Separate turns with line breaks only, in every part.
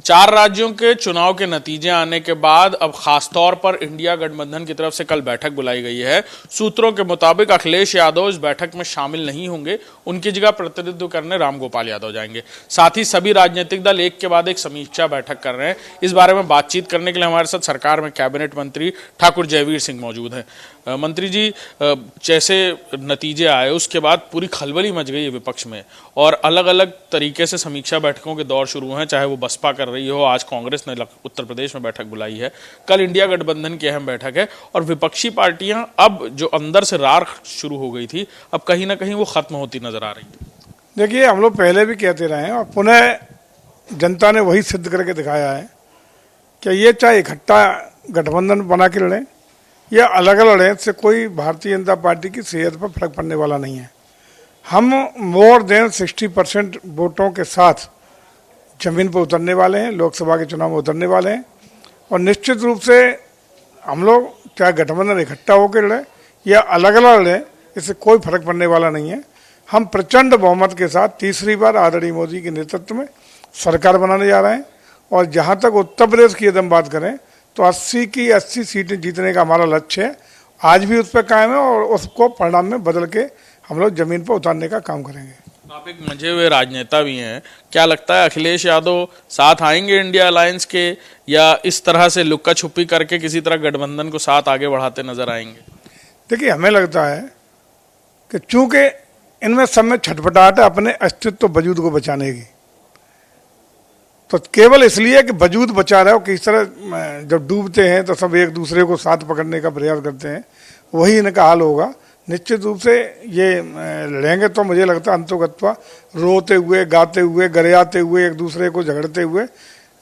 4 राज्यों के चुनाव के नतीजे आने के बाद अब खासतौर पर इंडिया गठबंधन की तरफ से कल बैठक बुलाई गई है। सूत्रों के मुताबिक अखिलेश यादव इस बैठक में शामिल नहीं होंगे, उनकी जगह प्रतिनिधित्व करने रामगोपाल यादव जाएंगे। साथ ही सभी राजनीतिक दल एक के बाद एक समीक्षा बैठक कर रहे हैं। इस बारे में बातचीत करने के लिए हमारे साथ सरकार में कैबिनेट मंत्री ठाकुर जयवीर सिंह मौजूद हैं। मंत्री जी, जैसे नतीजे आए उसके बाद पूरी खलबली मच गई है विपक्ष में और अलग अलग तरीके से समीक्षा बैठकों के दौर शुरू हैं, चाहे वो बसपा कर रही हो, आज कांग्रेस ने उत्तर प्रदेश में बैठक बुलाई है, कल इंडिया गठबंधन की अहम बैठक है और विपक्षी पार्टियां अब जो अंदर से रार शुरू हो गई थी अब कहीं ना कहीं वो खत्म होती नजर आ रही है।
देखिए, हम लोग पहले भी कहते रहे हैं और पुनः जनता ने वही सिद्ध करके दिखाया है कि ये चाहे इकट्ठा गठबंधन बना के लड़ें या अलग अलग लड़ें, इससे कोई भारतीय जनता पार्टी की सेहत पर फर्क पड़ने वाला नहीं है। हम मोर देन 60% वोटों के साथ जमीन पर उतरने वाले हैं, लोकसभा के चुनाव में उतरने वाले हैं और निश्चित रूप से हम लोग चाहे गठबंधन इकट्ठा होकर लड़ें या अलग अलग लड़ें, इससे कोई फर्क पड़ने वाला नहीं है। हम प्रचंड बहुमत के साथ तीसरी बार आदरणीय मोदी के नेतृत्व में सरकार बनाने जा रहे हैं और जहाँ तक उत्तर प्रदेश की यदि हम बात करें तो 80 की 80 सीटें जीतने का हमारा लक्ष्य है। आज भी उस पर कायम है और उसको परिणाम में बदल के हम लोग जमीन पर उतारने का काम करेंगे।
आप एक मंझे हुए राजनेता भी हैं, क्या लगता है अखिलेश यादव साथ आएंगे इंडिया अलायंस के या इस तरह से लुक्का छुपी करके किसी तरह गठबंधन को साथ आगे बढ़ाते नजर आएंगे?
देखिए, हमें लगता है कि चूंकि इनमें सब में छटपटाहट है अपने अस्तित्व वजूद को बचाने की, तो केवल इसलिए कि वजूद बचा रहे हो, किस तरह जब डूबते हैं तो सब एक दूसरे को साथ पकड़ने का प्रयास करते हैं, वही इनका हाल होगा। निश्चित रूप से ये लड़ेंगे तो मुझे लगता है अंतोगत्वा रोते हुए, गाते हुए, गरियाते हुए, एक दूसरे को झगड़ते हुए,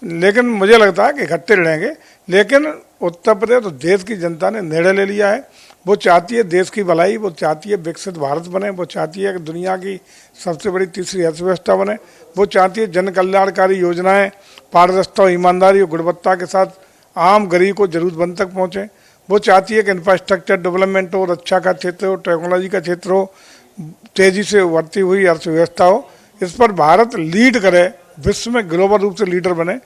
लेकिन मुझे लगता है कि इकट्ठे लड़ेंगे। लेकिन उत्तर प्रदेश तो देश की जनता ने निर्णय ले लिया है, वो चाहती है देश की भलाई, वो चाहती है विकसित भारत बने, वो चाहती है कि दुनिया की सबसे बड़ी तीसरी अर्थव्यवस्था बने, वो चाहती है जन कल्याणकारी योजनाएं पारदर्शिता, ईमानदारी और गुणवत्ता के साथ आम गरीब को जरूरतमंद तक पहुँचे, वो चाहती है कि इंफ्रास्ट्रक्चर डेवलपमेंट हो, रक्षा का क्षेत्र हो, टेक्नोलॉजी का क्षेत्र हो, तेजी से उभरती हुई अर्थव्यवस्था हो, इस पर भारत लीड करे, विश्व में ग्लोबल रूप से लीडर बने।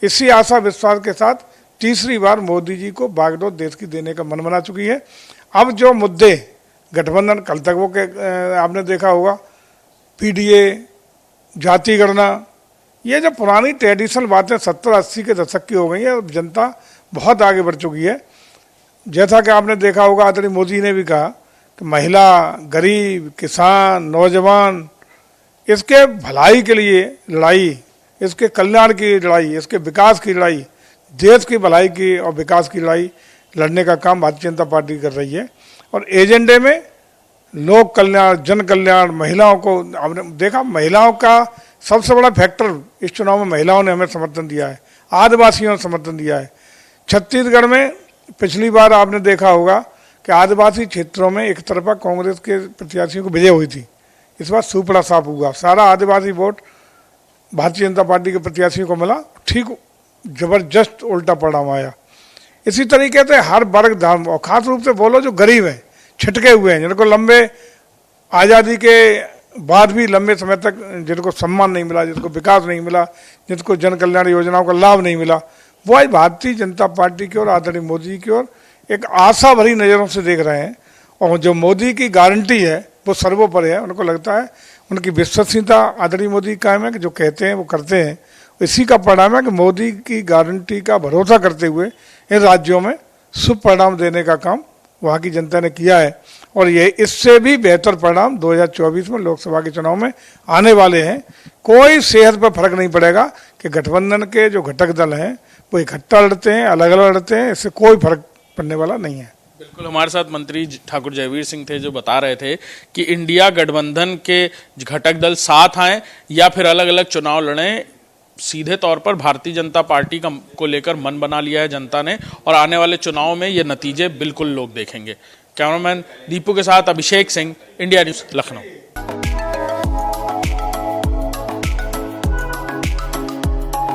इसी आशा विश्वास के साथ तीसरी बार मोदी जी को बागडोर देश की देने का मन बना चुकी है। अब जो मुद्दे गठबंधन कल तक वो के आपने देखा होगा, पीडीए, जाति गणना, ये जो पुरानी ट्रेडिशनल बातें 70-80 के दशक की हो गई है, जनता बहुत आगे बढ़ चुकी है। जैसा कि आपने देखा होगा, आदरणीय मोदी ने भी कहा कि महिला, गरीब, किसान, नौजवान, इसके भलाई के लिए लड़ाई, इसके कल्याण की लड़ाई, इसके विकास की लड़ाई, देश की भलाई की और विकास की लड़ाई लड़ने का काम भारतीय जनता पार्टी कर रही है। और एजेंडे में लोक कल्याण, जन कल्याण, महिलाओं को आपने देखा, महिलाओं का सबसे बड़ा फैक्टर इस चुनाव में महिलाओं ने हमें समर्थन दिया है, आदिवासियों ने समर्थन दिया है। छत्तीसगढ़ में पिछली बार आपने देखा होगा कि आदिवासी क्षेत्रों में एक तरफा कांग्रेस के प्रत्याशियों को विजय हुई थी, इस बार सुपड़ा साफ हुआ, सारा आदिवासी वोट भारतीय जनता पार्टी के प्रत्याशियों को मिला, ठीक जबरदस्त उल्टा परिणाम आया। इसी तरीके से हर वर्ग धर्म और खास रूप से बोलो जो गरीब हैं, छिटके हुए हैं, जिनको लंबे आज़ादी के बाद भी लंबे समय तक जिनको सम्मान नहीं मिला, जिनको विकास नहीं मिला, जिनको जन कल्याण योजनाओं का लाभ नहीं मिला, वो आज भारतीय जनता पार्टी की ओर, आदरणीय मोदी की ओर एक आशा भरी नज़रों से देख रहे हैं। और जो मोदी की गारंटी है वो सर्वोपरि है। उनको लगता है, उनकी विश्वसनीयता आदरणीय मोदी कायम है कि जो कहते हैं वो करते हैं। इसी का परिणाम है कि मोदी की गारंटी का भरोसा करते हुए इन राज्यों में शुभ परिणाम देने का काम वहाँ की जनता ने किया है और ये इससे भी बेहतर परिणाम 2024 में लोकसभा के चुनाव में आने वाले हैं। कोई सेहत पर फर्क नहीं पड़ेगा कि गठबंधन के जो घटक दल हैं वो इकट्ठा लड़ते हैं, अलग अलग लड़ते हैं, इससे कोई फर्क पड़ने वाला नहीं है।
बिल्कुल, हमारे साथ मंत्री ठाकुर जयवीर सिंह थे जो बता रहे थे कि इंडिया गठबंधन के घटक दल साथ आए या फिर अलग अलग चुनाव लड़ें, सीधे तौर पर भारतीय जनता पार्टी को लेकर मन बना लिया है जनता ने और आने वाले चुनाव में ये नतीजे बिल्कुल लोग देखेंगे। कैमरामैन दीपू के साथ अभिषेक सिंह, इंडिया न्यूज़, लखनऊ।